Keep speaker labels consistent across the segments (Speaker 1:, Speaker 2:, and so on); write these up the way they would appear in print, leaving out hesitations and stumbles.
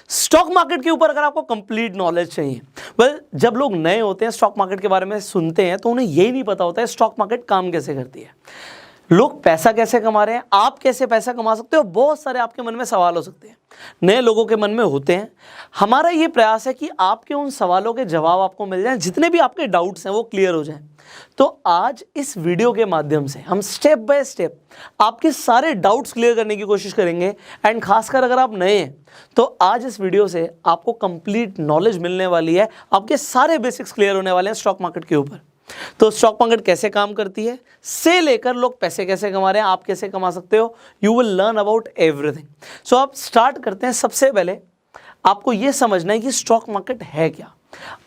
Speaker 1: Stock market के ऊपर अगर आपको कंप्लीट नॉलेज चाहिए, जब लोग नए होते हैं स्टॉक मार्केट के बारे में सुनते हैं तो उन्हें यही नहीं पता होता है स्टॉक मार्केट काम कैसे करती है, लोग पैसा कैसे कमा रहे हैं, आप कैसे पैसा कमा सकते हो, बहुत सारे आपके मन में सवाल हो सकते हैं, नए लोगों के मन में होते हैं। हमारा ये प्रयास है कि आपके उन सवालों के जवाब आपको मिल जाएं, जितने भी आपके डाउट्स हैं वो क्लियर हो जाएं। तो आज इस वीडियो के माध्यम से हम स्टेप बाय स्टेप आपके सारे डाउट्स क्लियर करने की कोशिश करेंगे। एंड खासकर अगर आप नए हैं तो आज इस वीडियो से आपको कंप्लीट नॉलेज मिलने वाली है, आपके सारे बेसिक्स क्लियर होने वाले हैं स्टॉक मार्केट के ऊपर। तो स्टॉक मार्केट कैसे काम करती है से लेकर लोग पैसे कैसे कमा रहे हैं, आप कैसे कमा सकते हो, you will learn about everything. So आप स्टार्ट करते हैं। सबसे पहले आपको यह समझना है कि स्टॉक मार्केट है क्या।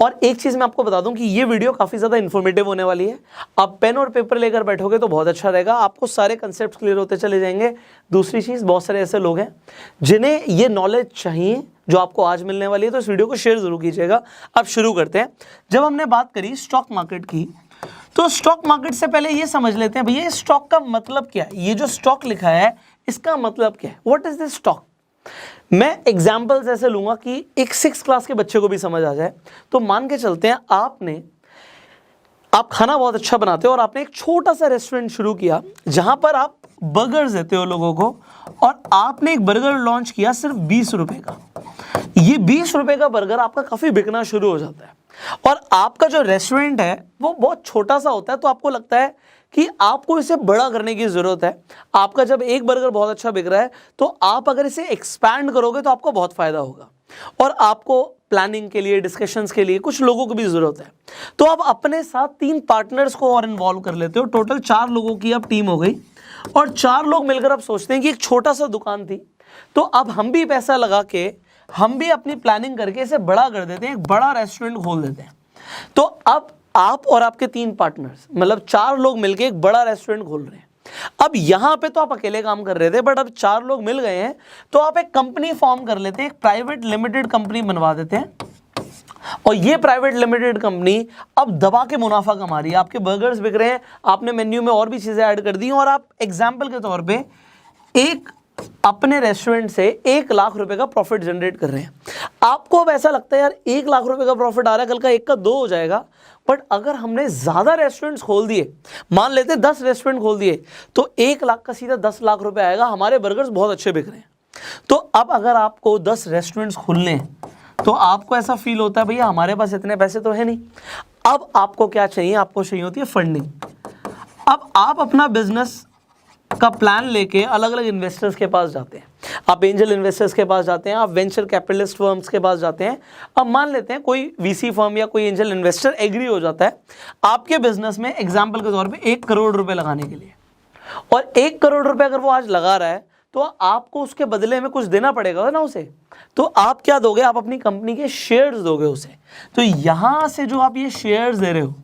Speaker 1: और एक चीज मैं आपको बता दूं कि ये वीडियो काफी ज्यादा इंफॉर्मेटिव होने वाली है। आप पेन और पेपर लेकर बैठोगे तो बहुत अच्छा रहेगा, आपको सारे कंसेप्ट क्लियर होते चले जाएंगे। दूसरी चीज, बहुत सारे ऐसे लोग हैं जिन्हें ये नॉलेज चाहिए जो आपको आज मिलने वाली है, तो इस वीडियो को शेयर जरूर कीजिएगा। अब शुरू करते हैं। जब हमने बात करी स्टॉक मार्केट की, तो स्टॉक मार्केट से पहले ये समझ लेते हैं भैया स्टॉक का मतलब क्या है। ये जो स्टॉक लिखा है इसका मतलब क्या है, व्हाट इज दिस स्टॉक। मैं एग्जाम्पल्स ऐसे लूंगा कि एक 6th क्लास के बच्चे को भी समझ आ जाए। तो मान के चलते हैं आप खाना बहुत अच्छा बनाते हो और आपने एक छोटा सा रेस्टोरेंट शुरू किया जहां पर आप बर्गर्स देते हो लोगों को, और आपने एक बर्गर लॉन्च किया सिर्फ 20 रुपए का। ये 20 रुपए का बर्गर आपका काफी बिकना शुरू हो जाता है, और आपका जो रेस्टोरेंट है वो बहुत छोटा सा होता है, तो आपको लगता है कि आपको इसे बड़ा करने की जरूरत है। आपका जब एक बर्गर बहुत अच्छा बिक रहा है तो आप अगर इसे एक्सपैंड करोगे तो आपको बहुत फायदा होगा, और आपको प्लानिंग के लिए, डिस्कशंस के लिए कुछ लोगों की भी जरूरत है। तो आप अपने साथ 3 पार्टनर्स को और इन्वॉल्व कर लेते हो। टोटल 4 लोगों की अब टीम हो गई, और 4 लोग मिलकर अब सोचते हैं कि एक छोटा सा दुकान थी, तो अब हम भी पैसा लगा के, हम भी अपनी प्लानिंग करके इसे बड़ा कर देते हैं, एक बड़ा रेस्टोरेंट खोल देते हैं। तो अब आप और आपके 3 पार्टनर्स, मतलब 4 लोग मिलकर एक बड़ा रेस्टोरेंट खोल रहे हैं। अब यहां पे तो आप अकेले काम कर रहे थे, बट अब 4 लोग मिल गए हैं, तो आप एक कंपनी फॉर्म कर लेते हैं, एक प्राइवेट लिमिटेड कंपनी बनवा देते हैं। और ये प्राइवेट लिमिटेड कंपनी अब दबा के मुनाफा कमा रही है। आपके बर्गर्स बिक रहे हैं, आपने मेन्यू में और भी चीजें ऐड कर दी, और आप एग्जाम्पल के तौर पे एक अपने रेस्टोरेंट से 1 लाख रुपए का प्रॉफिट जनरेट कर रहे हैं। आपको अब ऐसा लगता है यार 1 लाख रुपए का प्रॉफिट आ रहा है, कल का 1 का 2 हो जाएगा। बट अगर हमने ज्यादा रेस्टोरेंट्स खोल दिए, मान लेते 10 रेस्टोरेंट खोल दिए, तो 1 लाख का सीधा 10 लाख रुपए आएगा। हमारे बर्गर्स बहुत अच्छे बिक रहे हैं। तो अब अगर आपको 10 रेस्टोरेंट्स खोलने हैं तो आपको ऐसा फील होता है भैया हमारे पास इतने पैसे तो है नहीं। अब आपको क्या चाहिए, आपको चाहिए होती है फंडिंग। अब आप अपना बिजनेस का प्लान लेके अलग अलग इन्वेस्टर्स के पास जाते हैं, आप एंजल इन्वेस्टर्स के पास जाते हैं, आप वेंचर कैपिटलिस्ट फर्म्स के पास जाते हैं। अब मान लेते हैं कोई वीसी फर्म या कोई एंजल इन्वेस्टर एग्री हो जाता है आपके बिजनेस में एग्जांपल के तौर पे 1 करोड़ रुपए लगाने के लिए, और 1 करोड़ रुपए अगर वो आज लगा रहा है तो आपको उसके बदले में कुछ देना पड़ेगा ना उसे। तो आप क्या दोगे, आप अपनी कंपनी के शेयर्स दोगे उसे। तो यहां से जो आप ये शेयर्स दे रहे हो,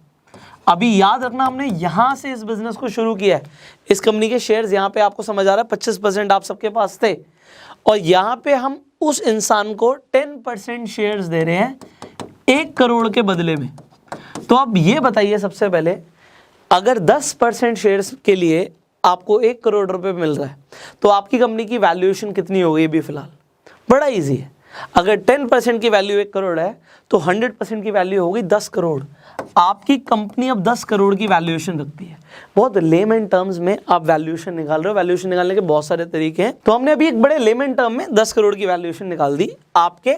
Speaker 1: अभी याद रखना हमने यहां से इस बिजनेस को शुरू किया है। इस कंपनी के शेयर्स यहां पे आपको समझ आ रहा है 25% आप सबके पास थे, और यहां पे हम उस इंसान को 10% शेयर्स दे रहे हैं 1 करोड़ के बदले में। तो अब ये बताइए सबसे पहले, अगर 10% शेयर्स के लिए आपको 1 करोड़ रुपए मिल रहा है तो आपकी कंपनी की वैल्यूएशन कितनी हो गई अभी फिलहाल। बड़ा इजी है। अगर 10% की वैल्यू 1 करोड़ है तो 100% की वैल्यू होगी 10 करोड़। आपकी कंपनी अब 10 करोड़ की वैल्यूएशन रखती है। बहुत लेमन टर्म्स में आप वैल्यूएशन निकाल रहे हो। वैल्यूएशन निकालने के बहुत सारे तरीके हैं, तो हमने अभी एक बड़े लेमन टर्म में 10 करोड़ की वैल्यूएशन निकाल दी आपके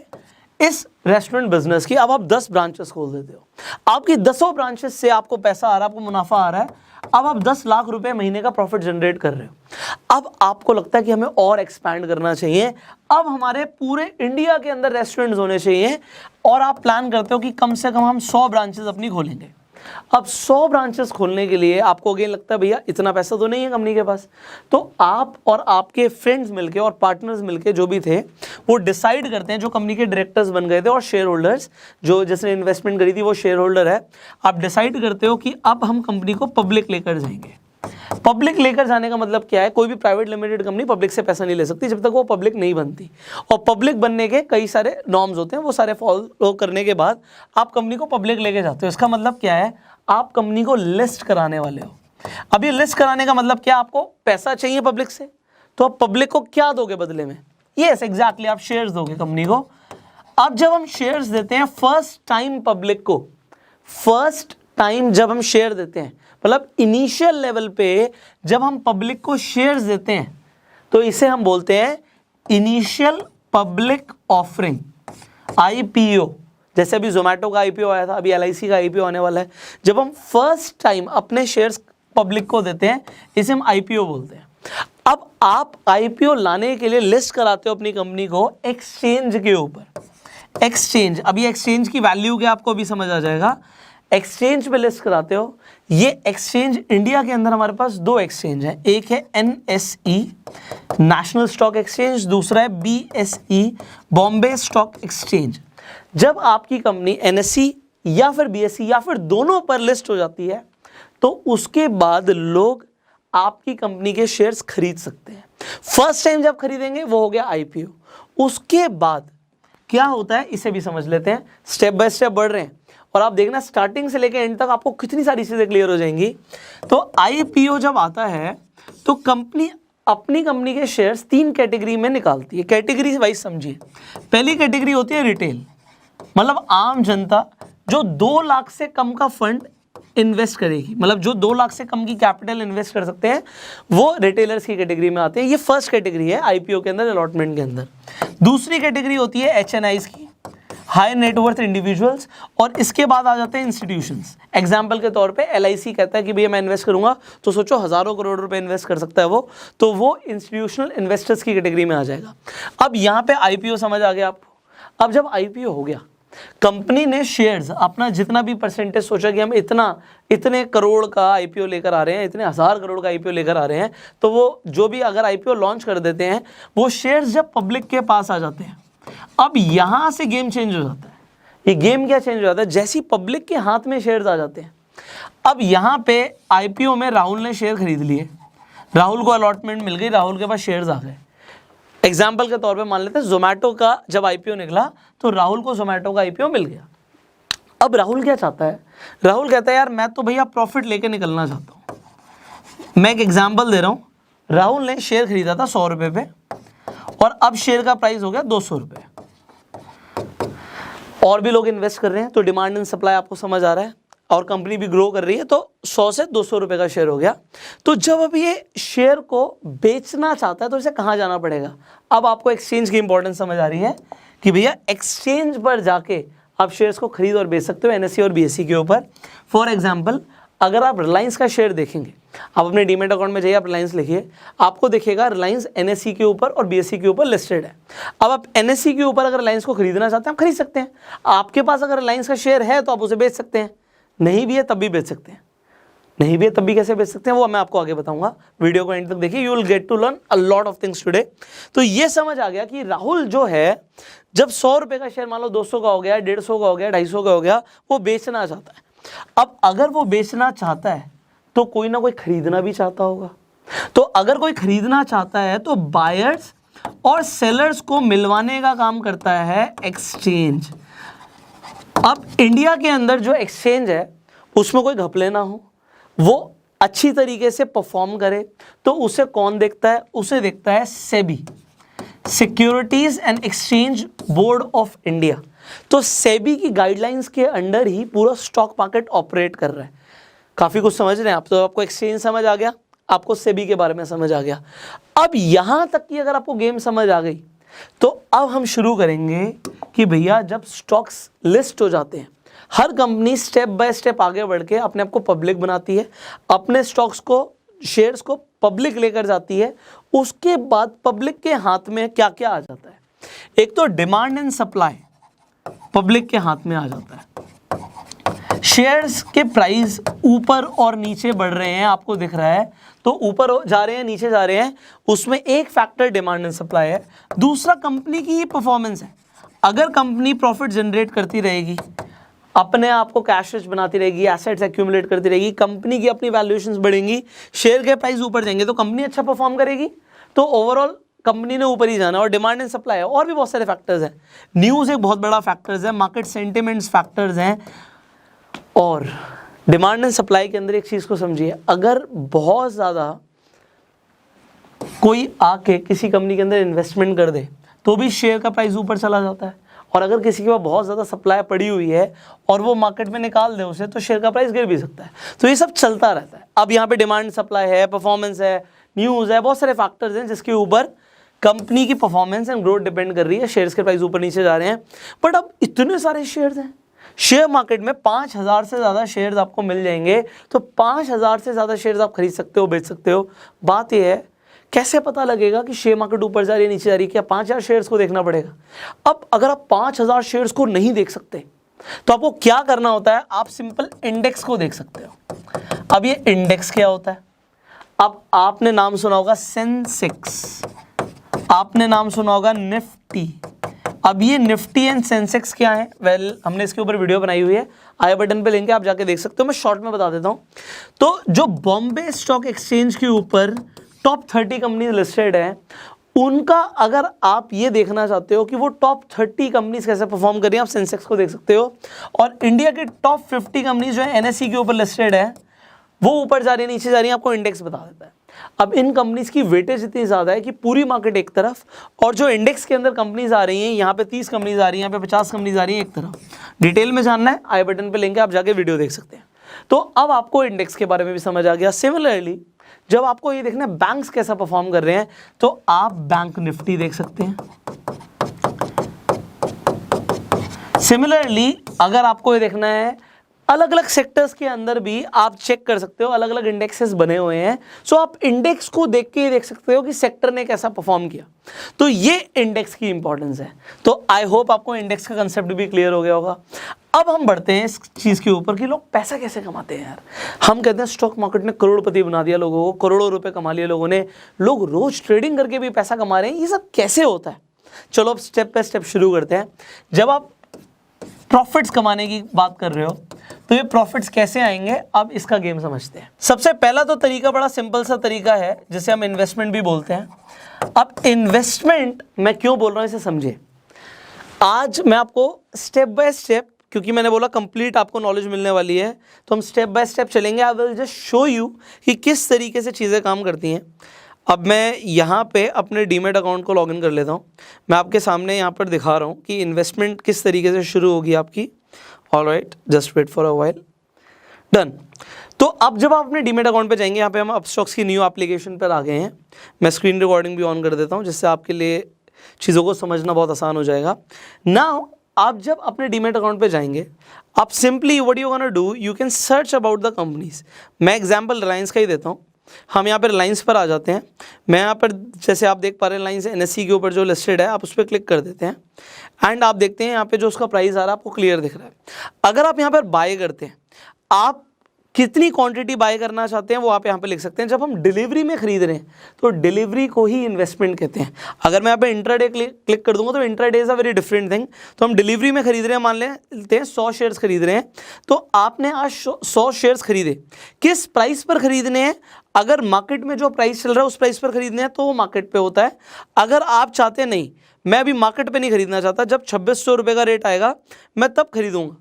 Speaker 1: इस रेस्टोरेंट बिजनेस की। अब आप 10 ब्रांचेस खोल देते हो, आपकी 10 ब्रांचेस से आपको पैसा आ रहा है, आपको मुनाफा आ रहा है। अब आप 10 लाख रुपए महीने का प्रॉफिट जनरेट कर रहे हो। अब आपको लगता है कि हमें और एक्सपैंड करना चाहिए, अब हमारे पूरे इंडिया के अंदर रेस्टोरेंट्स होने चाहिए, और आप प्लान करते हो कि कम से कम हम 100 ब्रांचेस अपनी खोलेंगे। अब 100 ब्रांचेस खोलने के लिए आपको अगेन लगता है भैया इतना पैसा तो नहीं है कंपनी के पास। तो आप और आपके फ्रेंड्स मिलके और पार्टनर्स मिलके जो भी थे वो डिसाइड करते हैं, जो कंपनी के डायरेक्टर्स बन गए थे और शेयर होल्डर्स, जो जिसने इन्वेस्टमेंट करी थी वो शेयर होल्डर है। आप डिसाइड करते हो कि अब हम कंपनी को पब्लिक लेकर जाएंगे। पब्लिक लेकर जाने का मतलब क्या है, कोई भी प्राइवेट लिमिटेड कंपनी पब्लिक से पैसा नहीं ले सकती जब तक वो पब्लिक नहीं बनती, और पब्लिक बनने के कई सारे नॉर्म्स होते हैं, वो सारे फॉलो करने के बाद आप कंपनी को पब्लिक लेके जाते हो। इसका मतलब क्या है, आप कंपनी को लिस्ट कराने वाले हो। अब ये लिस्ट कराने का मतलब क्या, आपको पैसा चाहिए पब्लिक से, तो आप पब्लिक को क्या दोगे बदले में, यस एग्जैक्टली आप शेयर्स दोगे कंपनी को। अब जब हम शेयर्स देते हैं फर्स्ट टाइम पब्लिक को, फर्स्ट टाइम जब हम शेयर देते हैं, मतलब इनिशियल लेवल पे जब हम पब्लिक को शेयर्स देते हैं, तो इसे हम बोलते हैं इनिशियल पब्लिक ऑफरिंग, IPO। जैसे अभी जोमेटो का IPO आया था, अभी LIC का IPO आने वाला है। जब हम फर्स्ट टाइम अपने शेयर्स पब्लिक को देते हैं, इसे हम IPO बोलते हैं। अब आप IPO लाने के लिए लिस्ट कराते हो अपनी कंपनी को एक्सचेंज के ऊपर। एक्सचेंज, अभी एक्सचेंज की वैल्यू क्या आपको अभी समझ आ जाएगा। एक्सचेंज पे लिस्ट कराते हो। ये एक्सचेंज इंडिया के अंदर हमारे पास 2 एक्सचेंज हैं, एक है NSE नेशनल स्टॉक एक्सचेंज, दूसरा है BSE बॉम्बे स्टॉक एक्सचेंज। जब आपकी कंपनी NSE या फिर BSE या फिर दोनों पर लिस्ट हो जाती है, तो उसके बाद लोग आपकी कंपनी के शेयर्स खरीद सकते हैं। फर्स्ट टाइम जब खरीदेंगे वो हो गया IPO। उसके बाद क्या होता है इसे भी समझ लेते हैं, स्टेप बाय स्टेप बढ़ रहे हैं और आप देखना स्टार्टिंग से लेकर एंड तक आपको कितनी सारी चीजें क्लियर हो जाएंगी। तो IPO जब आता है तो कंपनी अपनी कंपनी के शेयर्स 3 कैटेगरी में निकालती है। कैटेगरी वाइज समझिए। पहली कैटेगरी होती है रिटेल, मतलब आम जनता जो 2 लाख से कम का फंड इन्वेस्ट करेगी, मतलब जो 2 लाख से कम की कैपिटल इन्वेस्ट कर सकते हैं, वो रिटेलर्स की कैटेगरी में आते हैं। ये फर्स्ट कैटेगरी है IPO के अंदर, अलॉटमेंट के अंदर। दूसरी कैटेगरी होती है HNIs की, हाई नेटवर्थ इंडिविजुअल्स, और इसके बाद आ जाते हैं इंस्टीट्यूशंस। एग्जाम्पल के तौर पे LIC कहता है कि भैया मैं इन्वेस्ट करूंगा, तो सोचो हजारों करोड़ रुपए इन्वेस्ट कर सकता है वो, तो वो इंस्टीट्यूशनल इन्वेस्टर्स की कैटेगरी में आ जाएगा। अब यहाँ पे IPO समझ आ गया आपको। अब जब IPO हो गया, कंपनी ने शेयर्स अपना जितना भी परसेंटेज सोचा कि हम इतने करोड़ का IPO लेकर आ रहे हैं, इतने हजार करोड़ का IPO लेकर आ रहे हैं, तो वो जो भी अगर IPO लॉन्च कर देते हैं, वो शेयर्स जब पब्लिक के पास आ जाते हैं, अब यहां से गेम चेंज हो जाता है। ये गेम क्या चेंज हो जाता है, जैसी पब्लिक के हाथ में शेयर्स आ जाते हैं। अब यहां पे IPO में राहुल ने शेयर खरीद लिए, राहुल को अलॉटमेंट मिल गई, राहुल के पास शेयर्स आ गए। एग्जाम्पल के तौर पे मान लेते हैं जोमेटो का जब IPO निकला, तो राहुल को जोमेटो का IPO मिल गया। अब राहुल क्या चाहता है, राहुल कहता है यार मैं तो भैया प्रॉफिट लेके निकलना चाहता हूं। मैं एक एग्जाम्पल दे रहा हूं, राहुल ने शेयर खरीदा था 100 रुपए पे, और अब शेयर का प्राइस हो गया 200 रुपए। और भी लोग इन्वेस्ट कर रहे हैं, तो डिमांड एंड सप्लाई आपको समझ आ रहा है, और कंपनी भी ग्रो कर रही है, तो 100 से 200 रुपए का शेयर हो गया। तो जब अब ये शेयर को बेचना चाहता है, तो इसे कहाँ जाना पड़ेगा। अब आपको एक्सचेंज की इंपॉर्टेंस समझ आ रही है कि भैया एक्सचेंज पर जाके आप शेयर्स को खरीद और बेच सकते हो NSE और BSE के ऊपर। फॉर एग्जाम्पल, अगर आप रिलायंस का शेयर देखेंगे, आप अपने डीमेट अकाउंट में जाइए, आप रिलायंस लिखिए, आपको दिखेगा रिलायंस NSE के ऊपर और BSE के ऊपर लिस्टेड है। अब आप NSE के ऊपर अगर रिलायंस को खरीदना चाहते हैं, आप खरीद सकते हैं। आपके पास अगर रिलायंस का शेयर है तो आप उसे बेच सकते हैं, नहीं भी है तब भी बेच सकते हैं। नहीं भी है तब भी कैसे बेच सकते हैं, वो मैं आपको आगे बताऊंगा। वीडियो को एंड तक देखिए, you will get to learn a lot of things today. तो ये समझ आ गया कि राहुल जो है, जब 100 रुपए का शेयर मान लो 200 का हो गया, 150 का हो गया, 250 का हो गया, वो बेचना चाहता है। अब अगर वो बेचना चाहता है तो कोई ना कोई खरीदना भी चाहता होगा। तो अगर कोई खरीदना चाहता है तो बायर्स और सेलर्स को मिलवाने का काम करता है एक्सचेंज। अब इंडिया के अंदर जो एक्सचेंज है उसमें कोई घपले ना हो, वो अच्छी तरीके से परफॉर्म करे, तो उसे कौन देखता है, उसे देखता है SEBI, securities and exchange board of India. तो सेबी की गाइडलाइंस के अंडर ही पूरा स्टॉक मार्केट ऑपरेट कर रहा है। काफी कुछ समझ रहे हैं आप, तो आपको एक्सचेंज समझ आ गया, आपको सेबी के बारे में समझ आ गया। अब यहां तक की अगर आपको गेम समझ आ गई, तो अब हम शुरू करेंगे कि भैया जब स्टॉक्स लिस्ट हो जाते हैं, हर कंपनी स्टेप बाय स्टेप आगे बढ़ के अपने आप को पब्लिक बनाती है, अपने स्टॉक्स को, शेयर्स को पब्लिक लेकर जाती है। उसके बाद पब्लिक के हाथ में क्या क्या आ जाता है, एक तो डिमांड एंड सप्लाई पब्लिक के हाथ में आ जाता है। शेयर्स के प्राइस ऊपर और नीचे बढ़ रहे हैं, आपको दिख रहा है, तो ऊपर जा रहे हैं, नीचे जा रहे हैं, उसमें एक फैक्टर डिमांड एंड सप्लाई है। दूसरा कंपनी की परफॉर्मेंस है। अगर कंपनी प्रॉफिट जनरेट करती रहेगी, अपने आप को कैश रिच बनाती रहेगी, एसेट्स एक्यूमुलेट करती रहेगी, कंपनी की अपनी वैल्यूएशंस बढ़ेंगी, शेयर के प्राइस ऊपर जाएंगे, तो कंपनी अच्छा परफॉर्म करेगी, तो ओवरऑल कंपनी ने ऊपर ही जाना। और डिमांड एंड सप्लाई है, और भी बहुत सारे फैक्टर्स हैं। न्यूज़ एक बहुत बड़ा फैक्टर्स है, मार्केट सेंटिमेंट्स फैक्टर्स हैं। और डिमांड एंड सप्लाई के अंदर एक चीज़ को समझिए, अगर बहुत ज़्यादा कोई आके किसी कंपनी के अंदर इन्वेस्टमेंट कर दे, तो भी शेयर का प्राइस ऊपर चला जाता है। और अगर किसी के पास बहुत ज़्यादा सप्लाई पड़ी हुई है और वो मार्केट में निकाल दे उसे, तो शेयर का प्राइस गिर भी सकता है। तो ये सब चलता रहता है। अब यहाँ पे डिमांड सप्लाई है, परफॉर्मेंस है, न्यूज़ है, बहुत सारे फैक्टर्स हैं जिसके ऊपर कंपनी की परफॉर्मेंस एंड ग्रोथ डिपेंड कर रही है। शेयर्स के प्राइस ऊपर नीचे जा रहे हैं, बट अब इतने सारे शेयर्स हैं शेयर मार्केट में, 5000 से ज़्यादा शेयर्स आपको मिल जाएंगे, तो 5000 से ज़्यादा शेयर्स आप खरीद सकते हो, बेच सकते हो। बात यह है कैसे पता लगेगा कि शेयर मार्केट ऊपर जा रही है, नीचे जा रही है? क्या 5000 शेयर्स को देखना पड़ेगा? अब अगर आप 5000 शेयर्स को नहीं देख सकते तो आपको क्या करना होता है? आप सिंपल इंडेक्स को देख सकते हो। अब ये इंडेक्स क्या होता है? अब आपने नाम सुना होगा सेंसेक्स, आपने नाम सुना होगा निफ्टी। अब ये निफ्टी एंड सेंसेक्स क्या है? वेल, हमने इसके ऊपर वीडियो बनाई हुई है, आई बटन पे लिंक है, आप जाके देख सकते हो। मैं शॉर्ट में बता देता हूँ। तो जो बॉम्बे स्टॉक एक्सचेंज के ऊपर टॉप 30 कंपनी लिस्टेड है, उनका अगर आप ये देखना चाहते हो कि वो टॉप 30 कंपनीज कैसे परफॉर्म कर रही हैं, आप सेंसेक्स को देख सकते हो। और इंडिया के टॉप 50 कंपनीज जो है एनएसई के ऊपर लिस्टेड है, वो ऊपर जा रही है, नीचे जा रही है, आपको इंडेक्स बता देता है। अब इन कंपनीज की वेटेज इतनी ज़्यादा है कि पूरी मार्केट एक तरफ, और जो इंडेक्स के अंदर कंपनीज आ रही हैं, यहाँ पे 30 कंपनीज आ रही हैं, यहाँ पे 50 कंपनीज आ रही हैं एक तरफ। डिटेल में जानना है, आई बटन पे लिंक है, आप जाके वीडियो देख सकते हैं। तो अब आपको इंडेक्स के बारे में भी समझ आ गया। सिमिलरली जब आपको ये देखना है बैंक्स कैसा परफॉर्म कर रहे हैं, तो आप बैंक निफ्टी देख सकते हैं। सिमिलरली अगर आपको ये देखना है, अलग अलग सेक्टर्स के अंदर भी आप चेक कर सकते हो, अलग अलग इंडेक्सेस बने हुए हैं। सो आप इंडेक्स को देख के देख सकते हो कि सेक्टर ने कैसा परफॉर्म किया। तो ये इंडेक्स की इंपॉर्टेंस है। तो आई होप आपको इंडेक्स का कंसेप्ट भी क्लियर हो गया होगा। अब हम बढ़ते हैं इस चीज़ के ऊपर कि लोग पैसा कैसे कमाते हैं यार। हम कहते हैं स्टॉक मार्केट ने करोड़पति बना दिया लोगों को, करोड़ों रुपए कमा लिए लोगों ने, लोग रोज ट्रेडिंग करके भी पैसा कमा रहे हैं। ये सब कैसे होता है? चलो अब स्टेप बाय स्टेप शुरू करते हैं। जब आप प्रॉफिट्स कमाने की बात कर रहे हो, तो ये प्रॉफिट्स कैसे आएंगे, अब इसका गेम समझते हैं। सबसे पहला तो तरीका बड़ा सिंपल सा तरीका है, जिसे हम इन्वेस्टमेंट भी बोलते हैं। अब इन्वेस्टमेंट मैं क्यों बोल रहा हूं इसे समझे। आज मैं आपको स्टेप बाय स्टेप, क्योंकि मैंने बोला कंप्लीट आपको नॉलेज मिलने वाली है, तो हम स्टेप बाय स्टेप चलेंगे। आई विल जस्ट शो यू कि किस तरीके से चीज़ें काम करती हैं। अब मैं यहाँ पे अपने डीमेट अकाउंट को लॉगिन कर लेता हूँ। मैं आपके सामने यहाँ पर दिखा रहा हूँ कि इन्वेस्टमेंट किस तरीके से शुरू होगी आपकी। Alright, just wait for a while. Done. तो अब जब आप अपने डीमेट अकाउंट पे जाएंगे, यहाँ पे हम अपस्टॉक्स की न्यू एप्लीकेशन पर आ गए हैं। मैं स्क्रीन रिकॉर्डिंग भी ऑन कर देता हूँ, जिससे आपके लिए चीज़ों को समझना बहुत आसान हो जाएगा। नाउ आप जब अपने डीमेट अकाउंट पे जाएंगे, आप simply what you gonna do, you can search about the companies. मैं एग्जांपल रिलायंस का ही देता हूँ। हम यहाँ पर रिलायंस पर आ जाते हैं। मैं यहाँ पर जैसे आप देख पा रहे हैं, रिलायंस एनएसई के ऊपर जो लिस्टेड है, आप उस पर क्लिक कर देते हैं एंड आप देखते हैं यहाँ पे जो उसका प्राइस आ रहा है आपको क्लियर दिख रहा है। अगर आप यहाँ पर बाय करते हैं, आप कितनी क्वांटिटी बाय करना चाहते हैं वो आप यहाँ पे लिख सकते हैं। जब हम डिलीवरी में खरीद रहे हैं, तो डिलीवरी को ही इन्वेस्टमेंट कहते हैं। अगर मैं यहाँ पे इंट्राडे क्लिक कर दूंगा, तो intraday is a very different thing. तो हम डिलीवरी में खरीद रहे हैं, मान लेते हैं 100 शेयर्स खरीद रहे हैं, तो आपने आज 100 शेयर्स खरीदे। किस प्राइस पर खरीदने हैं? अगर मार्केट में जो प्राइस चल रहा है उस प्राइस पर खरीदने हैं तो वो मार्केट पे होता है। अगर आप चाहते हैं नहीं, मैं अभी मार्केट पे नहीं खरीदना चाहता, जब 2600 रुपये का रेट आएगा मैं तब खरीदूंगा,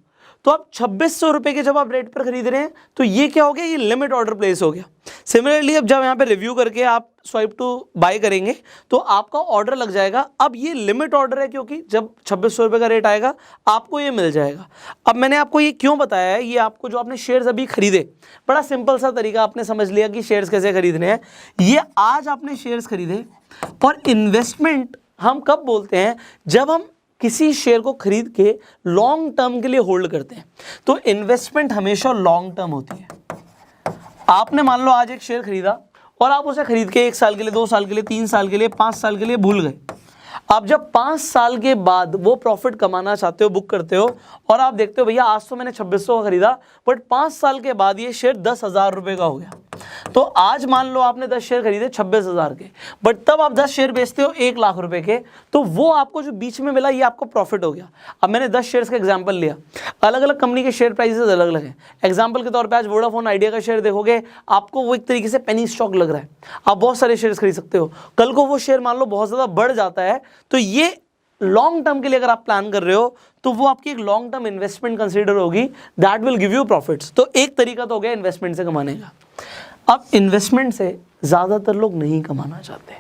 Speaker 1: तो आप 2600 रुपये के जब आप रेट पर खरीद रहे हैं, तो ये क्या हो गया, ये लिमिट ऑर्डर प्लेस हो गया। सिमिलरली अब जब यहाँ पे रिव्यू करके आप स्वाइप टू बाय करेंगे, तो आपका ऑर्डर लग जाएगा। अब ये लिमिट ऑर्डर है, क्योंकि जब 2600 रुपये का रेट आएगा आपको ये मिल जाएगा। अब मैंने आपको ये क्यों बताया है, ये आपको जो आपने शेयर्स अभी खरीदे, बड़ा सिंपल सा तरीका आपने समझ लिया कि शेयर्स कैसे खरीदने हैं। ये आज आपने शेयर्स खरीदे, और इन्वेस्टमेंट हम कब बोलते हैं, जब हम किसी शेयर को खरीद के लॉन्ग टर्म के लिए होल्ड करते हैं। तो इन्वेस्टमेंट हमेशा लॉन्ग टर्म होती है। आपने मान लो आज एक शेयर खरीदा और आप उसे खरीद के 1 साल के लिए, 2 साल के लिए, 3 साल के लिए, 5 साल के लिए भूल गए। आप जब 5 साल के बाद वो प्रॉफिट कमाना चाहते हो, बुक करते हो, और आप देखते हो भैया आज तो मैंने 2600 का खरीदा, बट 5 साल के बाद ये शेयर 10,000 रुपये का हो गया। तो आज मान लो आपने 10 शेयर खरीदे 26,000 के, बट तब आप 10 शेयर बेचते हो 1 लाख रुपए के, तो वो आपको जो बीच में मिला ये आपको प्रॉफिट हो गया। अब मैंने 10 शेयर्स का एग्जांपल लिया, अलग अलग कंपनी के शेयर प्राइसेस अलग अलग हैं। एग्जांपल के तौर पे आज वोडाफोन आइडिया का शेयर देखोगे, आपको वो एक तरीके से पेनी स्टॉक लग रहा है, आप बहुत सारे शेयर्स खरीद सकते हो। कल को वो शेयर मान लो बहुत ज़्यादा बढ़ जाता है, तो ये लॉन्ग टर्म के लिए अगर आप प्लान कर रहे हो, तो वो आपकी एक लॉन्ग टर्म इन्वेस्टमेंट कंसीडर होगी, that will give you profits. तो एक तरीका तो हो गया इन्वेस्टमेंट से कमाने का। अब इन्वेस्टमेंट से ज़्यादातर लोग नहीं कमाना चाहते।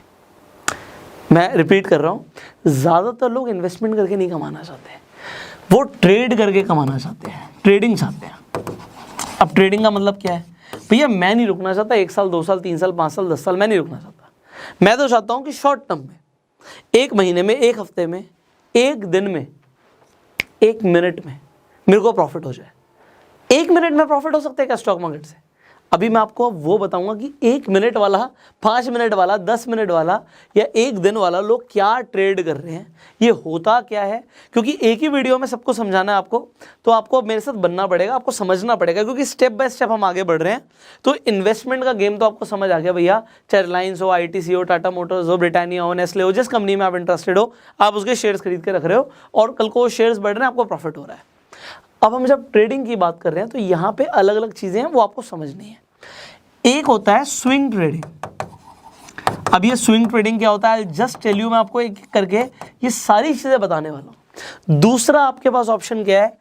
Speaker 1: मैं रिपीट कर रहा हूँ, ज़्यादातर लोग इन्वेस्टमेंट करके नहीं कमाना चाहते हैं, वो ट्रेड करके कमाना चाहते हैं, ट्रेडिंग चाहते हैं। अब ट्रेडिंग का मतलब क्या है? भैया मैं नहीं रुकना चाहता 1 साल 2 साल 3 साल 5 साल 10 साल, मैं नहीं रुकना चाहता। मैं तो चाहता हूँ कि शॉर्ट टर्म में, 1 महीने में, 1 हफ्ते में, 1 दिन में, 1 मिनट में मेरे को प्रॉफिट हो जाए। 1 मिनट में प्रॉफिट हो सकता है क्या स्टॉक मार्केट से? अभी मैं आपको वो बताऊंगा कि 1 मिनट वाला, 5 मिनट वाला, 10 मिनट वाला या 1 दिन वाला लोग क्या ट्रेड कर रहे हैं, ये होता क्या है। क्योंकि एक ही वीडियो में सबको समझाना है आपको, तो आपको मेरे साथ बनना पड़ेगा, आपको समझना पड़ेगा, क्योंकि स्टेप बाय स्टेप हम आगे बढ़ रहे हैं। तो इन्वेस्टमेंट का गेम तो आपको समझ आ गया भैया, चाहे रिलायंस हो, ITC हो, टाटा मोटर्स हो, ब्रिटानिया हो, नेस्ले हो, जिस कंपनी में आप इंटरेस्टेड हो, आप उसके शेयर्स खरीद के रख रहे हो और कल को वो शेयर्स बढ़ रहे हैं, आपको प्रॉफिट हो रहा है। अब हम जब ट्रेडिंग की बात कर रहे हैं तो यहाँ पे अलग अलग चीज़ें हैं, वो आपको समझनी है। एक होता है स्विंग ट्रेडिंग। अब ये स्विंग ट्रेडिंग क्या होता है, जस्ट टेल यू, मैं आपको एक एक करके ये सारी चीजें बताने वाला हूं। दूसरा आपके पास ऑप्शन क्या है,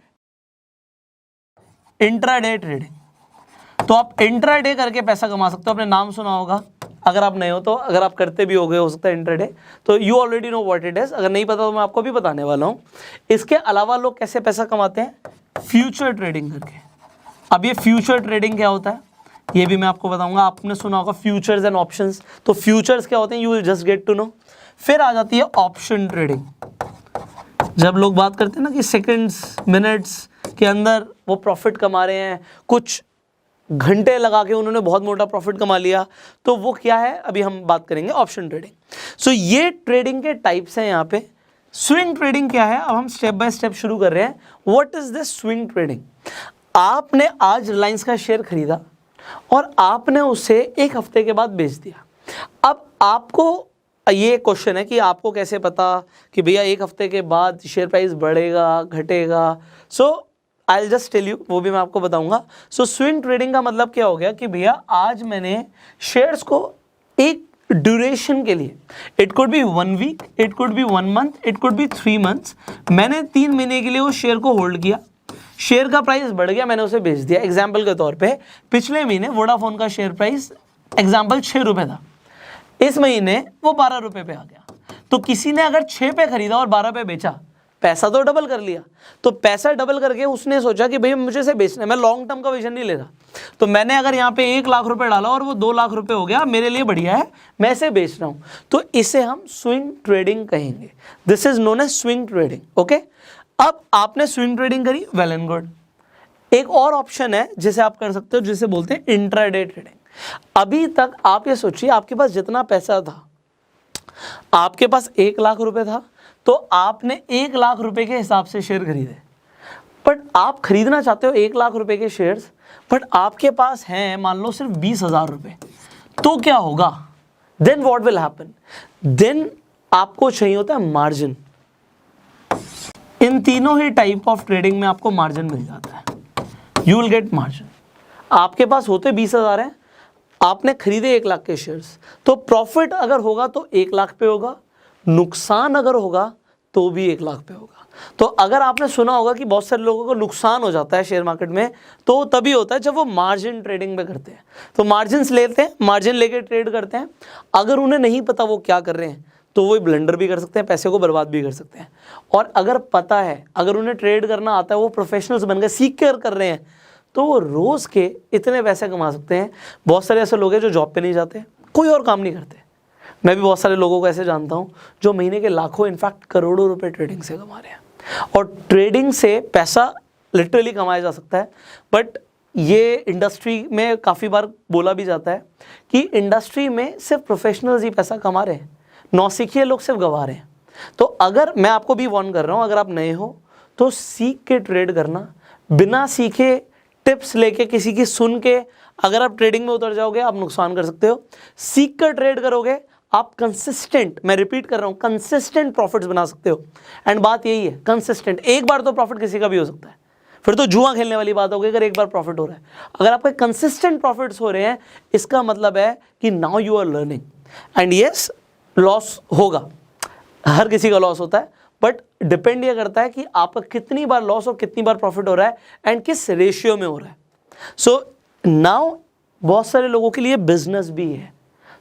Speaker 1: इंट्राडे ट्रेडिंग। तो आप इंट्राडे करके पैसा कमा सकते हो, आपने नाम सुना होगा, अगर आप नए हो तो, अगर आप करते भी होगे हो सकता है इंट्राडे, तो you already know what it is. अगर नहीं पता तो मैं आपको भी बताने वाला हूं। इसके अलावा लोग कैसे पैसा कमाते हैं, फ्यूचर ट्रेडिंग करके। अब ये फ्यूचर ट्रेडिंग क्या होता है ये भी मैं आपको बताऊंगा। आपने सुना होगा फ्यूचर्स एंड ऑप्शंस, तो फ्यूचर्स क्या होते हैं, you will just get to know. फिर आ जाती है ऑप्शन ट्रेडिंग। जब लोग बात करते हैं ना कि सेकंड्स मिनट्स के अंदर वो प्रॉफिट कमा रहे हैं, कुछ घंटे लगा के उन्होंने बहुत मोटा प्रॉफिट कमा लिया, तो वो क्या है अभी हम बात करेंगे, ऑप्शन ट्रेडिंग। सो ये ट्रेडिंग के टाइप्स हैं यहाँ पे। स्विंग ट्रेडिंग क्या है, अब हम स्टेप बाय स्टेप शुरू कर रहे हैं। What is this swing trading? आपने आज रिलायंस का शेयर खरीदा और आपने उसे 1 हफ्ते के बाद बेच दिया। अब आपको ये क्वेश्चन है कि आपको कैसे पता कि भैया 1 हफ्ते के बाद शेयर प्राइस बढ़ेगा घटेगा। So I will just tell you, वो भी मैं आपको बताऊंगा। सो स्विंग ट्रेडिंग का मतलब क्या हो गया कि भैया आज मैंने शेयर्स को एक ड्यूरेशन के लिए, it could be 1 week, it could be 1 month, it could be 3 months, मैंने 3 महीने के लिए उस शेयर को होल्ड किया। शेयर का प्राइस बढ़ गया, मैंने उसे बेच दिया। एग्जाम्पल के तौर पे पिछले महीने वोडाफोन का शेयर प्राइस एग्जाम्पल 6 रुपए था, इस महीने वो 12 रुपए पे आ गया। तो किसी ने अगर 6 पे खरीदा और 12 पे बेचा, पैसा तो डबल कर लिया। तो पैसा डबल करके उसने सोचा कि भाई मुझे इसे बेचना है, मैं लॉन्ग टर्म का विजन नहीं ले रहा, तो मैंने अगर यहाँ पे 1 लाख रुपए डाला और वो 2 लाख रुपए हो गया, मेरे लिए बढ़िया है, मैं इसे बेच रहा हूँ। तो इसे हम स्विंग ट्रेडिंग कहेंगे। This is known as swing trading. Okay, अब आपने स्विंग ट्रेडिंग करी, वेल एंड गुड। एक और ऑप्शन है जिसे आप कर सकते हो, जिसे बोलते हैं इंट्राडे ट्रेडिंग। अभी तक आप ये सोचिए, आपके पास जितना पैसा था, आपके पास 1 लाख रुपए था, तो आपने 1 लाख रुपए के हिसाब से शेयर खरीदे। बट आप खरीदना चाहते हो 1 लाख रुपए के शेयर्स, बट आपके पास हैं मान लो सिर्फ 20,000 रुपए, तो क्या होगा? Then what will happen? Then आपको चाहिए होता है मार्जिन। इन तीनों ही टाइप ऑफ ट्रेडिंग में आपको मार्जिन मिल जाता है, यू विल गेट मार्जिन। आपके पास होते 20,000 हैं, आपने खरीदे 1 लाख के शेयर्स, तो प्रॉफिट अगर होगा तो 1 लाख पे होगा, नुकसान अगर होगा तो भी 1 लाख पे होगा। तो अगर आपने सुना होगा कि बहुत सारे लोगों को नुकसान हो जाता है शेयर मार्केट में, तो तभी होता है जब वो मार्जिन ट्रेडिंग में करते हैं। तो मार्जिन लेते हैं, मार्जिन लेके ट्रेड करते हैं। अगर उन्हें नहीं पता वो क्या कर रहे हैं, तो वो ब्लंडर भी कर सकते हैं, पैसे को बर्बाद भी कर सकते हैं। और अगर पता है, अगर उन्हें ट्रेड करना आता है, वो प्रोफेशनल्स बन गए, सीख कर रहे हैं, तो वो रोज़ के इतने पैसे कमा सकते हैं। बहुत सारे ऐसे लोग हैं जो जॉब पे नहीं जाते, कोई और काम नहीं करते। मैं भी बहुत सारे लोगों को ऐसे जानता हूँ जो महीने के लाखों, इनफैक्ट करोड़ों रुपए ट्रेडिंग से कमा रहे हैं। और ट्रेडिंग से पैसा लिटरली कमाया जा सकता है। बट ये इंडस्ट्री में काफ़ी बार बोला भी जाता है कि इंडस्ट्री में सिर्फ प्रोफेशनल्स ही पैसा कमा रहे हैं, नौसिखिए लोग सिर्फ गवा रहे हैं। तो अगर मैं आपको भी वार्न कर रहा हूँ, अगर आप नए हो तो सीख के ट्रेड करना। बिना सीखे, टिप्स लेके, किसी की सुन के अगर आप ट्रेडिंग में उतर जाओगे, आप नुकसान कर सकते हो। सीख कर ट्रेड करोगे, आप कंसिस्टेंट, मैं रिपीट कर रहा हूँ, कंसिस्टेंट प्रॉफिट्स बना सकते हो। एंड बात यही है, कंसिस्टेंट। एक बार तो प्रॉफिट किसी का भी हो सकता है, फिर तो जुआ खेलने वाली बात होगी अगर एक बार प्रॉफिट हो रहा है। अगर आपके कंसिस्टेंट प्रॉफिट्स हो रहे हैं, इसका मतलब है कि now you are learning. And yes, loss होगा, हर किसी का लॉस होता है, बट डिपेंड ये करता है कि आपका कितनी बार लॉस और कितनी बार प्रॉफिट हो रहा है एंड किस रेशियो में हो रहा है। सो नाउ बहुत सारे लोगों के लिए बिजनेस भी है,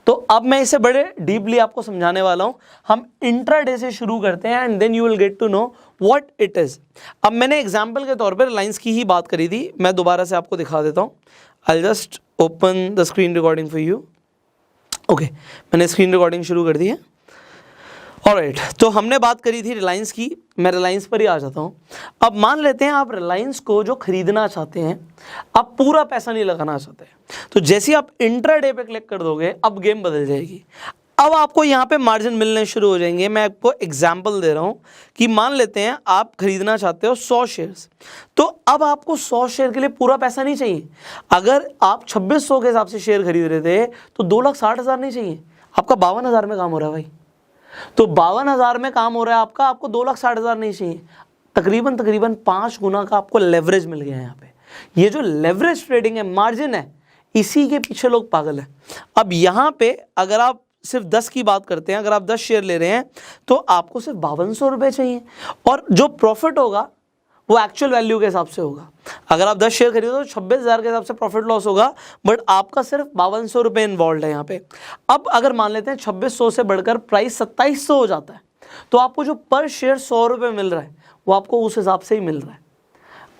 Speaker 1: तो अब मैं इसे बड़े डीपली आपको समझाने वाला हूं। हम इंट्राडे से शुरू करते हैं and then you will get to know what it is. अब मैंने एग्जांपल के तौर पर रिलायंस की ही बात करी थी, मैं दोबारा से आपको दिखा देता हूं। I just open the screen recording for you. Okay, मैंने स्क्रीन रिकॉर्डिंग शुरू कर दी है। ऑलराइट, तो हमने बात करी थी रिलायंस की, मैं रिलायंस पर ही आ जाता हूँ। अब मान लेते हैं आप रिलायंस को जो खरीदना चाहते हैं, आप पूरा पैसा नहीं लगाना चाहते, तो जैसे ही आप इंट्राडे पे क्लिक कर दोगे अब गेम बदल जाएगी। अब आपको यहाँ पे मार्जिन मिलने शुरू हो जाएंगे। मैं आपको एग्जांपल दे रहा हूँ कि मान लेते हैं आप खरीदना चाहते हो 100 शेयर्स, तो अब आपको 100 शेयर के लिए पूरा पैसा नहीं चाहिए। अगर आप 2600 के हिसाब से शेयर खरीद रहे थे तो 2,60,000 नहीं चाहिए, आपका 52,000 में काम हो रहा है भाई। तो 52,000 में काम हो रहा है आपका, आपको 2,60,000 नहीं चाहिए। तकरीबन 5 गुना का आपको लेवरेज मिल गया है यहाँ पे। ये जो लेवरेज ट्रेडिंग है, मार्जिन है, इसी के पीछे लोग पागल हैं। अब यहाँ पे अगर आप सिर्फ 10 की बात करते हैं, अगर आप 10 शेयर ले रहे हैं तो आपको सिर्फ 5200 रुपये चाहिए, और जो प्रॉफिट होगा वो एक्चुअल वैल्यू के हिसाब से होगा। अगर आप 10 शेयर खरीदो तो 26,000 के हिसाब से प्रॉफिट लॉस होगा, बट आपका सिर्फ 5200 रुपये इन्वॉल्व है यहाँ पे। अब अगर मान लेते हैं 2600 से बढ़कर प्राइस 2700 हो जाता है, तो आपको जो पर शेयर 100 रुपये मिल रहा है वो आपको उस हिसाब से ही मिल रहा है,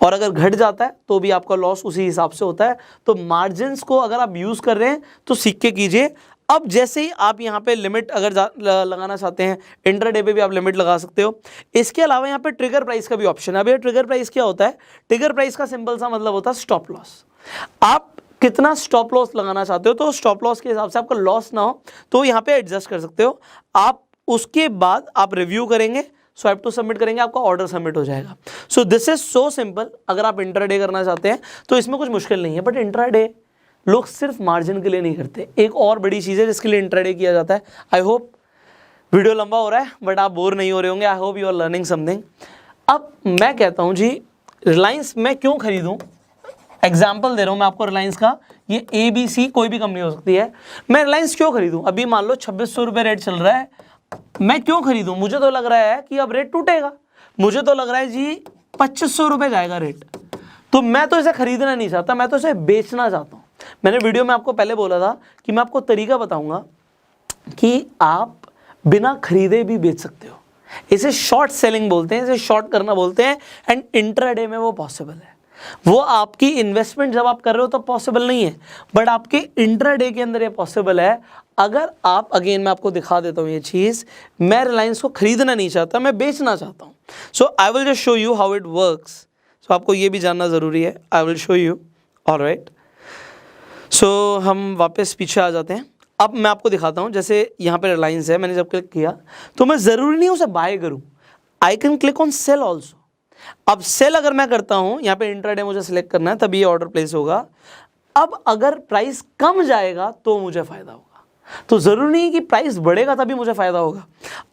Speaker 1: और अगर घट जाता है तो भी आपका लॉस उसी हिसाब से होता है। तो मार्जिन्स को अगर आप यूज़ कर रहे हैं तो सीख के कीजिए। अब जैसे ही आप यहाँ पे लिमिट अगर लगाना चाहते हैं, इंट्राडे पे भी आप लिमिट लगा सकते हो। इसके अलावा यहाँ पे ट्रिगर प्राइस का भी ऑप्शन है। अब ये ट्रिगर प्राइस क्या होता है? ट्रिगर प्राइस का सिंपल सा मतलब होता है स्टॉप लॉस। आप कितना स्टॉप लॉस लगाना चाहते हो, तो स्टॉप लॉस के हिसाब से आपका लॉस ना हो तो यहाँ पे एडजस्ट कर सकते हो आप। उसके बाद आप रिव्यू करेंगे, स्वाइप टू सबमिट करेंगे, आपका ऑर्डर सबमिट हो जाएगा। सो दिस इज सो सिंपल। अगर आप इंट्राडे करना चाहते हैं तो इसमें कुछ मुश्किल नहीं है, बट इंट्राडे लोग सिर्फ मार्जिन के लिए नहीं करते। एक और बड़ी चीज़ है जिसके लिए इंट्राडे किया जाता है। आई होप वीडियो लंबा हो रहा है बट आप बोर नहीं हो रहे होंगे। I hope you are learning something. अब मैं कहता हूँ जी, रिलायंस मैं क्यों खरीदूँ? एग्जाम्पल दे रहा हूँ मैं आपको रिलायंस का। ये ABC कोई भी कंपनी हो सकती है। मैं रिलायंस क्यों खरीदूँ? अभी मान लो 2600 रुपये रेट चल रहा है, मैं क्यों खरीदूँ? मुझे तो लग रहा है कि अब रेट टूटेगा, मुझे तो लग रहा है जी 2500 रुपये जाएगा रेट, तो मैं तो इसे खरीदना नहीं चाहता, मैं तो इसे बेचना चाहता हूँ। मैंने वीडियो में आपको पहले बोला था कि मैं आपको तरीका बताऊंगा कि आप बिना खरीदे भी बेच सकते हो। इसे शॉर्ट सेलिंग बोलते हैं, इसे शॉर्ट करना बोलते हैं, एंड इंट्राडे में वो पॉसिबल है। वो आपकी इन्वेस्टमेंट जब आप कर रहे हो तो पॉसिबल नहीं है, बट आपके इंट्राडे के अंदर ये पॉसिबल है। अगर आप, अगेन मैं आपको दिखा देता हूँ ये चीज़, मैं रिलायंस को खरीदना नहीं चाहता, मैं बेचना चाहता हूँ। So I will just show you how it works. So आपको ये भी जानना ज़रूरी है। I will show you. Alright, so हम वापस पीछे आ जाते हैं। अब मैं आपको दिखाता हूँ, जैसे यहाँ पे रिलायंस है, मैंने जब क्लिक किया तो मैं ज़रूरी नहीं उसे बाय करूँ, I can click on sale also. अब सेल अगर मैं करता हूँ, यहाँ पे इंट्राडे मुझे सिलेक्ट करना है तभी ये ऑर्डर प्लेस होगा। अब अगर प्राइस कम जाएगा तो मुझे फ़ायदा होगा, तो ज़रूरी नहीं कि प्राइस बढ़ेगा तभी मुझे फ़ायदा होगा।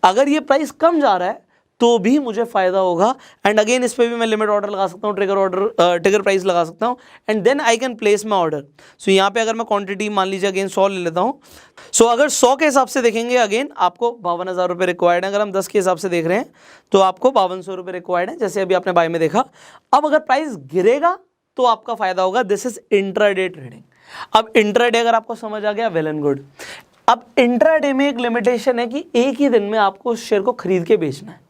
Speaker 1: अगर ये प्राइस कम जा रहा है तो भी मुझे फ़ायदा होगा। एंड अगेन इस पर भी मैं लिमिट ऑर्डर लगा सकता हूँ, ट्रिगर प्राइस लगा सकता हूँ, and then I can place my order. So यहाँ पे अगर मैं क्वांटिटी मान लीजिए अगेन 100 ले लेता हूँ। सो अगर 100 के हिसाब से देखेंगे, अगेन आपको 52,000 रुपये रिक्वायर्ड है। अगर हम 10 के हिसाब से देख रहे हैं तो आपको 5200 रुपये रिक्वायर्ड है, जैसे अभी आपने बाय में देखा। अब अगर प्राइस गिरेगा तो आपका फ़ायदा होगा। This is intraday trading. अब इंट्राडे अगर आपको समझ आ गया, वेल एंड गुड। अब इंट्राडे में एक लिमिटेशन है कि एक ही दिन में आपको उस शेयर को खरीद के बेचना है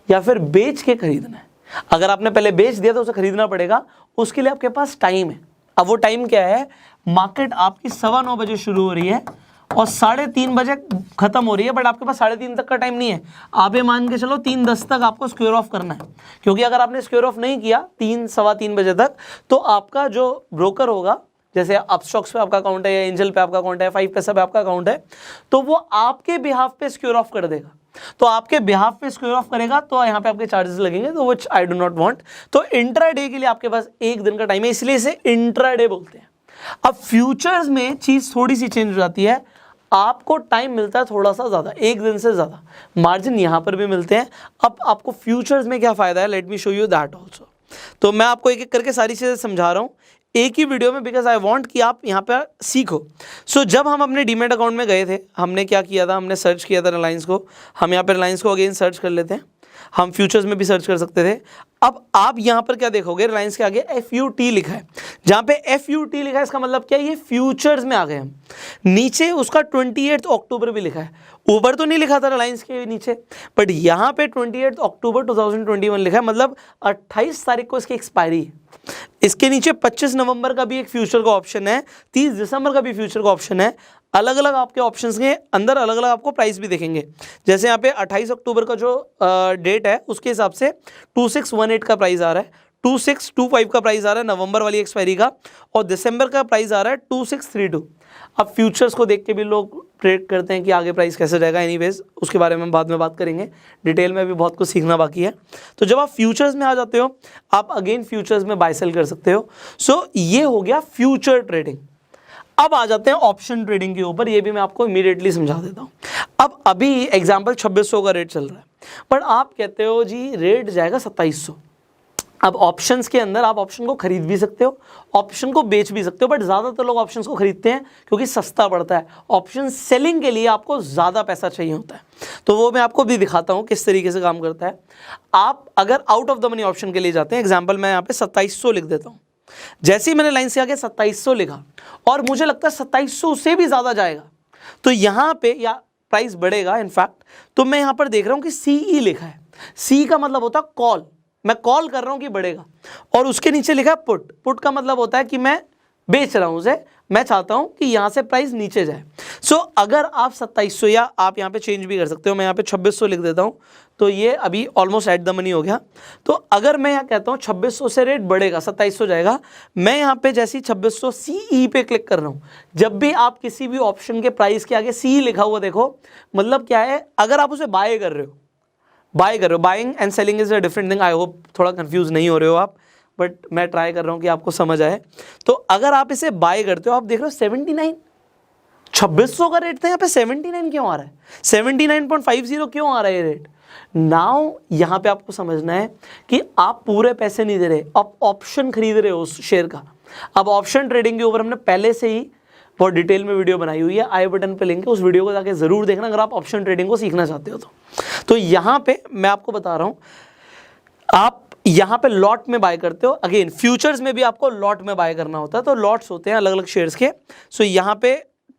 Speaker 1: या फिर बेच के खरीदना है। अगर आपने पहले बेच दिया तो उसे खरीदना पड़ेगा, उसके लिए आपके पास टाइम है। अब वो टाइम क्या है? मार्केट आपकी 9:15 बजे शुरू हो रही है और 3:30 बजे खत्म हो रही है, बट आपके पास 3:30 तक का टाइम नहीं है। आप ये मान के चलो 3:10 तक आपको स्क्वेयर ऑफ करना है, क्योंकि अगर आपने स्क्वेयर ऑफ नहीं किया 3-3:15 बजे तक तो आपका जो ब्रोकर होगा, जैसे अपस्टॉक्स पे आपका अकाउंट है या एंजल पे आपका अकाउंट है, 5 पैसा पे आपका अकाउंट है, तो वो आपके बिहाफ पे स्क्वेयर ऑफ कर देगा। तो आपके बिहाफ पे स्क्वेयर ऑफ करेगा तो यहाँ पे आपके चार्जेस लगेंगे, तो विच आई डू नॉट वांट। तो इंट्राडे के लिए आपके पास एक दिन का टाइम है, इसलिए इसे इंट्राडे बोलते हैं। अब फ्यूचर्स में चीज थोड़ी सी चेंज हो जाती है, आपको टाइम मिलता है थोड़ा सा ज़्यादा, एक दिन से ज़्यादा। मार्जिन यहाँ पर भी मिलते हैं। अब आपको फ्यूचर्स में क्या फ़ायदा है, let me show you that also. तो मैं आपको एक एक करके सारी चीज़ें समझा रहा हूँ एक ही वीडियो में, बिकॉज आई वांट कि आप यहाँ पर सीखो। सो जब हम अपने डीमेट अकाउंट में गए थे, हमने क्या किया था, हमने सर्च किया था रिलायंस को। हम यहाँ पे रिलायंस को अगेन सर्च कर लेते हैं। हम फ्यूचर्स में भी सर्च कर सकते थे। अब आप यहाँ पर क्या देखोगे, रिलायंस के आगे FUT लिखा है, जहाँ पे FUT लिखा है इसका मतलब क्या है, ये फ्यूचर्स में आ गए हम। नीचे उसका 28 अक्टूबर भी लिखा है, ऊपर तो नहीं लिखा था रिलायंस के नीचे, बट यहाँ पे 28 अक्टूबर 2021 लिखा है, मतलब 28 तारीख को इसकी एक्सपायरी है। इसके नीचे 25 नवंबर का भी एक फ्यूचर का ऑप्शन है, 30 दिसंबर का भी फ्यूचर का ऑप्शन है। अलग अलग आपके ऑप्शंस के अंदर अलग अलग आपको प्राइस भी देखेंगे। जैसे यहाँ पे 28 अक्टूबर का जो डेट है उसके हिसाब से 2618 का प्राइस आ रहा है, 2625 का प्राइस आ रहा है नवंबर वाली एक्सपायरी का, और दिसंबर का प्राइस आ रहा है 2632। अब फ्यूचर्स को देख के भी लोग ट्रेड करते हैं कि आगे प्राइस कैसे जाएगा। एनीवेज उसके बारे में बाद में बात करेंगे, डिटेल में भी बहुत कुछ सीखना बाकी है। तो जब आप फ्यूचर्स में आ जाते हो, आप अगेन फ्यूचर्स में बाय सेल कर सकते हो। सो ये हो गया फ्यूचर ट्रेडिंग। अब आ जाते हैं ऑप्शन ट्रेडिंग के ऊपर, ये भी मैं आपको इमीडिएटली समझा देता हूँ। अब अभी एग्जाम्पल 2600 का रेट चल रहा है, बट आप कहते हो जी रेट जाएगा 2700। अब ऑप्शंस के अंदर आप ऑप्शन को खरीद भी सकते हो, ऑप्शन को बेच भी सकते हो, बट ज़्यादातर लोग ऑप्शंस को खरीदते हैं क्योंकि सस्ता पड़ता है। ऑप्शन सेलिंग के लिए आपको ज़्यादा पैसा चाहिए होता है, तो वो मैं आपको भी दिखाता हूँ किस तरीके से काम करता है। आप अगर out of the money option के लिए जाते हैं, एग्जाम्पल मैं यहाँ पे 2700 लिख देता हूँ। जैसे ही मैंने लाइन से आगे 2700 लिखा और मुझे लगता है 2700 से भी ज़्यादा जाएगा, तो यहाँ पे या प्राइस बढ़ेगा इनफैक्ट, तो मैं यहाँ पर देख रहा हूँ कि CE लिखा है। C का मतलब होता है कॉल, मैं कॉल कर रहा हूं कि बढ़ेगा, और उसके नीचे लिखा है पुट। पुट का मतलब होता है कि मैं बेच रहा हूं उसे, मैं चाहता हूं कि यहां से प्राइस नीचे जाए। सो अगर आप 2700, या आप यहां पे चेंज भी कर सकते हो, मैं यहां पे 2600 लिख देता हूं, तो ये अभी ऑलमोस्ट एट द मनी हो गया। तो अगर मैं यहां कहता हूं 2600 से रेट बढ़ेगा, 2700 जाएगा, मैं यहां पे जैसे ही 2600 CE पे क्लिक कर रहा हूं, जब भी आप किसी भी ऑप्शन के प्राइस के आगे CE लिखा हुआ देखो, मतलब क्या है, अगर आप उसे बाय कर रहे हो, buying and selling is a different thing. I hope थोड़ा कंफ्यूज नहीं हो रहे हो आप, बट मैं ट्राई कर रहा हूँ कि आपको समझ आए। तो अगर आप इसे बाय करते हो, आप देख रहे हो 79, 2600 का रेट था, यहाँ पे 79 क्यों आ रहा है, 79.50 क्यों आ रहा है ये रेट। नाउ यहाँ पे आपको समझना है कि आप पूरे पैसे नहीं दे रहे, आप ऑप्शन खरीद रहे हो उस शेयर का। अब ऑप्शन ट्रेडिंग के ऊपर हमने पहले से ही बहुत डिटेल में वीडियो बनाई हुई है, आई बटन पे लिंक है, उस वीडियो को जाके जरूर देखना अगर आप ऑप्शन ट्रेडिंग को सीखना चाहते हो तो यहाँ पे मैं आपको बता रहा हूँ, आप यहाँ पे लॉट में बाय करते हो। अगेन फ्यूचर्स में भी आपको लॉट में बाय करना होता है, तो लॉट्स होते हैं अलग अलग शेयर्स के। सो यहाँ पे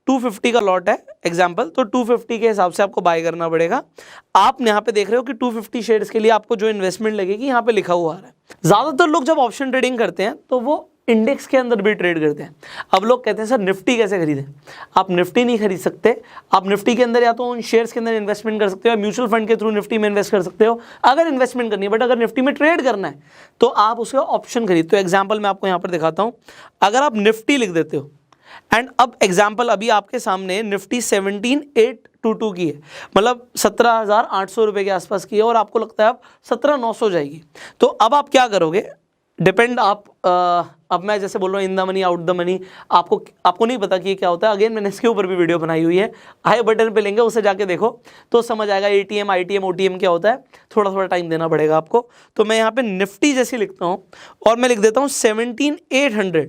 Speaker 1: 250 का लॉट है एग्जाम्पल, तो 250 के हिसाब से आपको बाय करना पड़ेगा। आप यहाँ पे देख रहे हो कि 250 शेयर्स के लिए आपको जो इन्वेस्टमेंट लगेगी यहाँ पे लिखा हुआ आ रहा है। ज़्यादातर लोग जब ऑप्शन ट्रेडिंग करते हैं तो वो इंडेक्स के अंदर भी ट्रेड करते हैं। अब लोग कहते हैं सर निफ्टी कैसे खरीदें, आप निफ्टी नहीं खरीद सकते। आप निफ्टी के अंदर या तो उन शेयर्स के अंदर इन्वेस्टमेंट कर सकते हो, या म्यूचुअल फंड के थ्रू निफ्टी में इन्वेस्ट कर सकते हो अगर इन्वेस्टमेंट करनी है। बट अगर निफ्टी में ट्रेड करना है तो आप उसका ऑप्शन खरीदते हो। एग्जाम्पल मैं आपको यहाँ पर दिखाता हूँ, अगर आप निफ्टी लिख देते हो, एंड अब एग्जाम्पल अभी आपके सामने निफ्टी 17,822 की है, मतलब 17,800 रुपये के आसपास की है, और आपको लगता है अब 17,900 जाएगी। तो अब आप क्या करोगे, डिपेंड आप अब मैं जैसे बोल रहा हूँ in the money out the money, आपको नहीं पता कि ये क्या होता है। अगेन मैंने इसके ऊपर भी वीडियो बनाई हुई है, आई बटन पे लेंगे, उसे जाके देखो तो समझ आएगा ATM ITM OTM क्या होता है। थोड़ा थोड़ा टाइम देना पड़ेगा आपको। तो मैं यहाँ पे निफ्टी जैसी लिखता हूँ और मैं लिख देता हूँ 17,800,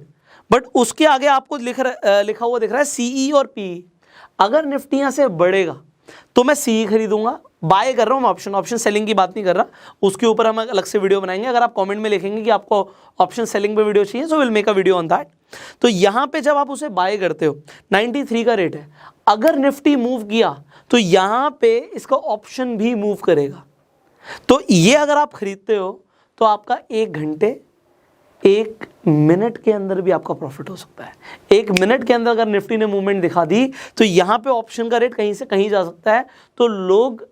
Speaker 1: बट उसके आगे आपको लिखा हुआ दिख रहा है CE और PE। अगर निफ्टी यहाँ से बढ़ेगा तो मैं CE खरीदूंगा, बाय कर रहा हूँ मैं ऑप्शन सेलिंग की बात नहीं कर रहा, उसके ऊपर हम अलग से वीडियो बनाएंगे। अगर आप कमेंट में लिखेंगे कि आपको ऑप्शन सेलिंग पे वीडियो चाहिए, so will make a video on that. तो यहाँ पे जब आप उसे बाय करते हो, 93 का रेट है, अगर निफ्टी मूव किया तो यहाँ पे इसका ऑप्शन भी मूव करेगा। तो ये अगर आप खरीदते हो तो आपका 1 घंटे 1 मिनट के अंदर भी आपका प्रॉफिट हो सकता है। 1 मिनट के अंदर अगर निफ्टी ने मूवमेंट दिखा दी तो यहाँ पे ऑप्शन का रेट कहीं से कहीं जा सकता है। तो लोग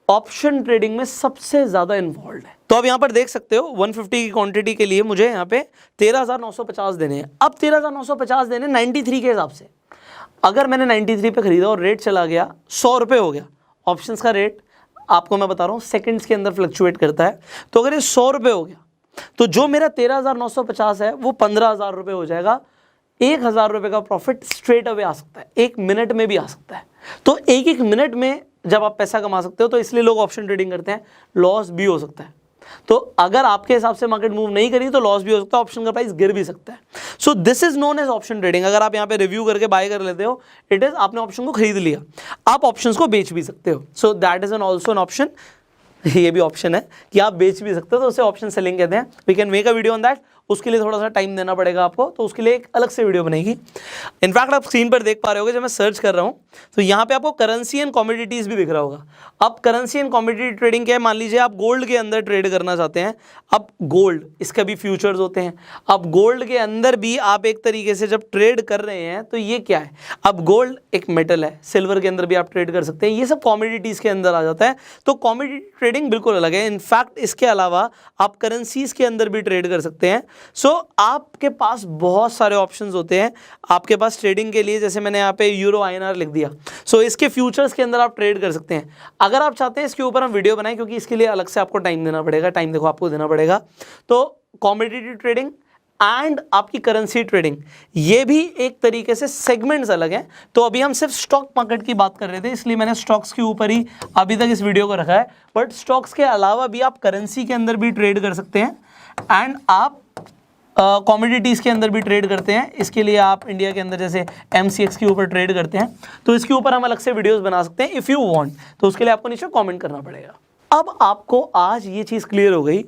Speaker 1: ऑप्शन ट्रेडिंग में सबसे ज़्यादा इन्वॉल्व है। तो अब यहाँ पर देख सकते हो 150 की क्वांटिटी के लिए मुझे यहाँ पे 13,950 देने हैं। अब 13,950 देने 93 के हिसाब से। अगर मैंने 93 पे खरीदा और रेट चला गया 100 रुपये हो गया, ऑप्शंस का रेट आपको मैं बता रहा हूँ सेकंड्स के अंदर फ्लक्चुएट करता है। तो अगर ये 100 रुपये हो गया तो जो मेरा 13,950 है वो 15,000 रुपये हो जाएगा। 1,000 रुपये का प्रॉफिट स्ट्रेट अवे आ सकता है, 1 मिनट में भी आ सकता है। तो एक मिनट में जब आप पैसा कमा सकते हो तो इसलिए लोग ऑप्शन ट्रेडिंग करते हैं। लॉस भी हो सकता है, तो अगर आपके हिसाब से मार्केट मूव नहीं करी तो लॉस भी हो सकता है, ऑप्शन का प्राइस गिर भी सकता है। So this is known as option trading. अगर आप यहाँ पे रिव्यू करके बाय कर लेते हो, इट इज आपने ऑप्शन को खरीद लिया, आप ऑप्शंस को बेच भी सकते हो। So that is an also an option. ये भी ऑप्शन है कि आप बेच भी सकते हो, तो उसे ऑप्शन सेलिंग कहते हैं। We can make a video on that. उसके लिए थोड़ा सा टाइम देना पड़ेगा आपको, तो उसके लिए एक अलग से वीडियो बनेगी। इनफैक्ट आप स्क्रीन पर देख पा रहे होगे, जब मैं सर्च कर रहा हूँ तो यहाँ पे आपको करेंसी एंड कमोडिटीज़ भी दिख रहा होगा। अब करेंसी एंड कमोडिटी ट्रेडिंग क्या है, मान लीजिए आप गोल्ड के अंदर ट्रेड करना चाहते हैं। अब गोल्ड, इसका भी फ्यूचर्स होते हैं। अब गोल्ड के अंदर भी आप एक तरीके से जब ट्रेड कर रहे हैं तो ये क्या है, अब गोल्ड एक मेटल है, सिल्वर के अंदर भी आप ट्रेड कर सकते हैं, ये सब कमोडिटीज़ के अंदर आ जाता है। तो कमोडिटी ट्रेडिंग बिल्कुल अलग है। इनफैक्ट इसके अलावा आप करेंसीज के अंदर भी ट्रेड कर सकते हैं। सो आपके पास बहुत सारे ऑप्शंस होते हैं आपके पास ट्रेडिंग के लिए। जैसे मैंने यहाँ पे यूरो INR लिख दिया, सो इसके फ्यूचर्स के अंदर आप ट्रेड कर सकते हैं। अगर आप चाहते हैं इसके ऊपर हम वीडियो बनाएं, क्योंकि इसके लिए अलग से आपको टाइम देना पड़ेगा, टाइम देखो आपको देना पड़ेगा। तो कमोडिटी ट्रेडिंग एंड आपकी करेंसी ट्रेडिंग, ये भी एक तरीके से सेगमेंट्स अलग हैं। तो अभी हम सिर्फ स्टॉक मार्केट की बात कर रहे थे, इसलिए मैंने स्टॉक्स के ऊपर ही अभी तक इस वीडियो को रखा है। बट स्टॉक्स के अलावा भी आप करेंसी के अंदर भी ट्रेड कर सकते हैं एंड आप कमोडिटीज़ के अंदर भी ट्रेड करते हैं। इसके लिए आप इंडिया के अंदर जैसे MCX के ऊपर ट्रेड करते हैं, तो इसके ऊपर हम अलग से वीडियोस बना सकते हैं इफ़ यू वांट। तो उसके लिए आपको नीचे कमेंट करना पड़ेगा। अब आपको आज ये चीज़ क्लियर हो गई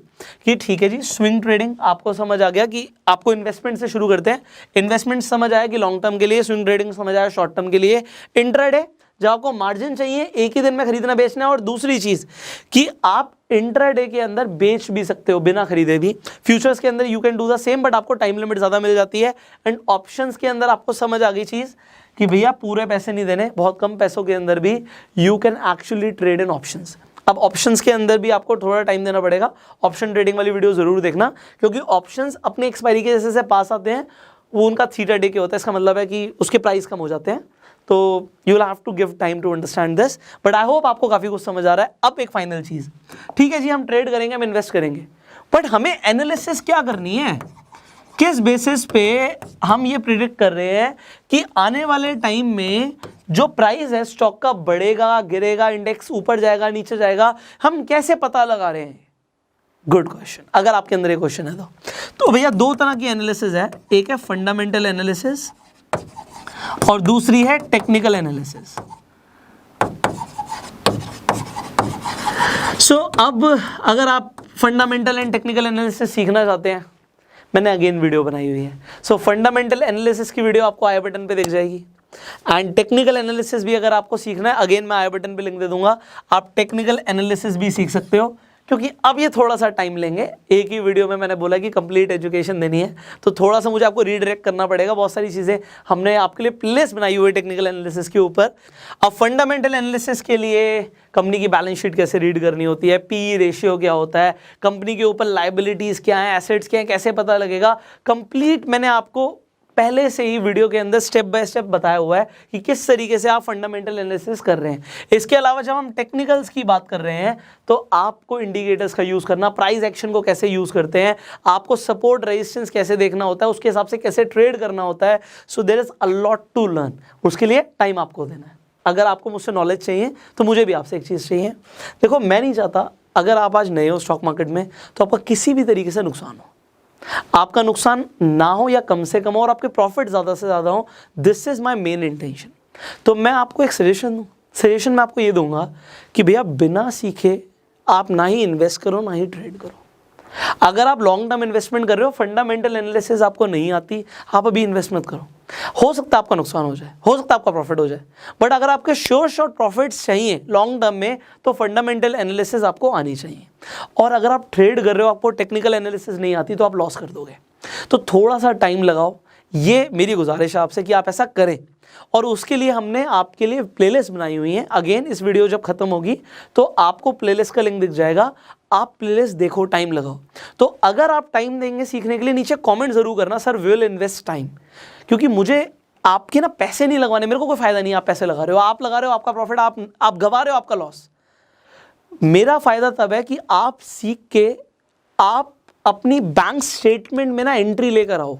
Speaker 1: कि ठीक है जी, स्विंग ट्रेडिंग आपको समझ आ गया कि आपको इन्वेस्टमेंट से शुरू करते हैं। इन्वेस्टमेंट समझ आया कि लॉन्ग टर्म के लिए, स्विंग ट्रेडिंग समझ आया शॉर्ट टर्म के लिए। इंट्राडे, जब आपको मार्जिन चाहिए, एक ही दिन में खरीदना बेचना है। और दूसरी चीज़ कि आप इंट्राडे के अंदर बेच भी सकते हो बिना खरीदे भी। फ्यूचर्स के अंदर you can do the same, but आपको टाइम लिमिट ज़्यादा मिल जाती है। एंड ऑप्शंस के अंदर आपको समझ आ गई चीज़ कि भैया पूरे पैसे नहीं देने, बहुत कम पैसों के अंदर भी you can actually trade in options. अब ऑप्शंस के अंदर भी आपको थोड़ा टाइम देना पड़ेगा। ऑप्शन ट्रेडिंग वाली वीडियो ज़रूर देखना, क्योंकि ऑप्शंस अपने एक्सपायरी के जैसे पास आते हैं, वो उनका थीटा डे के होता है। इसका मतलब है कि उसके प्राइस कम हो जाते हैं। तो you will have to give time to understand this, but I hope आपको काफ़ी कुछ समझ आ रहा है। अब एक फाइनल चीज़, ठीक है जी, हम ट्रेड करेंगे, हम इन्वेस्ट करेंगे, बट हमें एनालिसिस क्या करनी है, किस बेसिस पे हम ये प्रिडिक्ट कर रहे हैं कि आने वाले टाइम में जो प्राइस है स्टॉक का बढ़ेगा, गिरेगा, इंडेक्स ऊपर जाएगा, नीचे जाएगा, हम कैसे पता लगा रहे हैं? Good question. अगर आपके अंदर ये क्वेश्चन है तो भैया दो तरह की एनालिसिस है, एक है फंडामेंटल एनालिसिस और दूसरी है टेक्निकल एनालिसिस। सो अब अगर आप फंडामेंटल एंड टेक्निकल एनालिसिस सीखना चाहते हैं, मैंने अगेन वीडियो बनाई हुई है। सो फंडामेंटल एनालिसिस की वीडियो आपको आई बटन पे दिख जाएगी। एंड टेक्निकल एनालिसिस भी अगर आपको सीखना है, अगेन मैं आई बटन पे लिंक दे दूंगा, आप टेक्निकल एनालिसिस भी सीख सकते हो। क्योंकि अब ये थोड़ा सा टाइम लेंगे, एक ही वीडियो में मैंने बोला कि कंप्लीट एजुकेशन देनी है, तो थोड़ा सा मुझे आपको रीडायरेक्ट करना पड़ेगा। बहुत सारी चीज़ें हमने आपके लिए प्लेलिस्ट बनाई हुई है टेक्निकल एनालिसिस के ऊपर। अब फंडामेंटल एनालिसिस के लिए कंपनी की बैलेंस शीट कैसे रीड करनी होती है, पी रेशियो क्या होता है, कंपनी के ऊपर लाइबिलिटीज़ क्या है, एसेट्स क्या है, कैसे पता लगेगा, कंप्लीट मैंने आपको पहले से ही वीडियो के अंदर स्टेप बाय स्टेप बताया हुआ है कि किस तरीके से आप फंडामेंटल एनालिसिस कर रहे हैं। इसके अलावा जब हम टेक्निकल्स की बात कर रहे हैं तो आपको इंडिकेटर्स का यूज़ करना, प्राइस एक्शन को कैसे यूज़ करते हैं, आपको सपोर्ट रेजिस्टेंस कैसे देखना होता है, उसके हिसाब से कैसे ट्रेड करना होता है। So there is a lot to learn. उसके लिए टाइम आपको देना है। अगर आपको मुझसे नॉलेज चाहिए तो मुझे भी आपसे एक चीज़ चाहिए। देखो, मैं नहीं चाहता अगर आप आज नए हो स्टॉक मार्केट में तो आपका किसी भी तरीके से नुकसान हो, आपका नुकसान ना हो या कम से कम हो और आपके प्रॉफिट ज़्यादा से ज़्यादा हो। This is my main intention. तो मैं आपको एक सजेशन दूँ, सजेशन मैं आपको ये दूंगा कि भैया बिना सीखे आप ना ही इन्वेस्ट करो ना ही ट्रेड करो। अगर आप लॉन्ग टर्म इन्वेस्टमेंट कर रहे हो, फंडामेंटल एनालिसिस आपको नहीं आती, आप अभी इन्वेस्ट मत करो। हो सकता है आपका नुकसान हो जाए, हो सकता है आपका प्रॉफिट हो जाए, बट अगर आपके श्योर शॉर्ट प्रॉफिट्स चाहिए लॉन्ग टर्म में तो फंडामेंटल एनालिसिस आपको आनी चाहिए। और अगर आप ट्रेड कर रहे हो, आपको टेक्निकल एनालिसिस नहीं आती, तो आप लॉस कर दोगे। तो थोड़ा सा टाइम लगाओ, ये मेरी गुजारिश है आपसे कि आप ऐसा करें। और उसके लिए हमने आपके लिए प्लेलिस्ट बनाई हुई है। अगेन इस वीडियो जब खत्म होगी तो आपको प्लेलिस्ट का लिंक दिख जाएगा, आप प्लेलिस्ट देखो, टाइम लगाओ। तो अगर आप टाइम देंगे सीखने के लिए, नीचे कमेंट जरूर करना, sir we will invest time. क्योंकि मुझे आपके ना पैसे नहीं लगवाने, मेरे को कोई फायदा नहीं। आप पैसे लगा रहे हो, आप लगा रहे हो आपका प्रॉफिट, आप गवा रहे हो आपका लॉस। मेरा फायदा तब है कि आप सीख के आप अपनी बैंक स्टेटमेंट में ना एंट्री लेकर आओ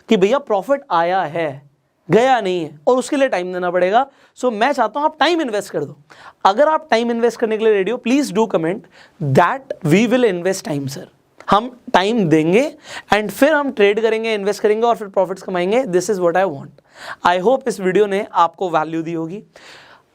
Speaker 1: कि भैया प्रॉफिट आया है, गया नहीं है, और उसके लिए टाइम देना पड़ेगा। सो मैं चाहता हूं आप टाइम इन्वेस्ट कर दो। अगर आप टाइम इन्वेस्ट करने के लिए रेडी हो, please do comment that we will invest time sir. हम टाइम देंगे एंड फिर हम ट्रेड करेंगे, इन्वेस्ट करेंगे और फिर प्रॉफिट्स कमाएंगे। This is what I want. I hope इस वीडियो ने आपको वैल्यू दी होगी।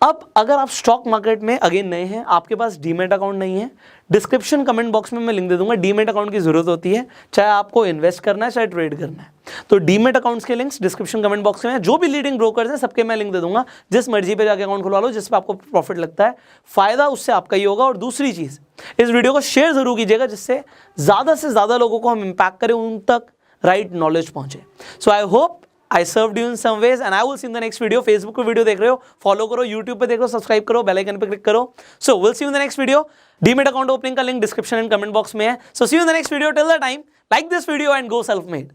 Speaker 1: अब अगर आप स्टॉक मार्केट में अगेन नए हैं, आपके पास डीमेट अकाउंट नहीं है, डिस्क्रिप्शन कमेंट बॉक्स में मैं लिंक दे दूंगा। डीमेट अकाउंट की जरूरत होती है, चाहे आपको इन्वेस्ट करना है चाहे ट्रेड करना है। तो डीमेट अकाउंट्स के लिंक्स डिस्क्रिप्शन कमेंट बॉक्स में है। जो भी लीडिंग ब्रोकर्स हैं सबके मैं लिंक दे दूंगा, जिस मर्जी पे जाके अकाउंट खुलवा लो, जिस पे आपको प्रॉफिट लगता है, फायदा उससे आपका ही होगा। और दूसरी चीज, इस वीडियो को शेयर जरूर कीजिएगा, जिससे ज्यादा से ज्यादा लोगों को हम इंपैक्ट करें, उन तक राइट नॉलेज पहुंचे। So I hope I served you in some ways and I will see you in the next video. Facebook पे वीडियो देख रहे हो, फॉलो करो, YouTube पे देख रहे हो, सब्सक्राइब करो, बेल आइकन पे क्लिक करो। So we'll see you in the next video. Demat account opening का link description and comment box में है। So see you in the next video. Till the time, like this video and go self-made.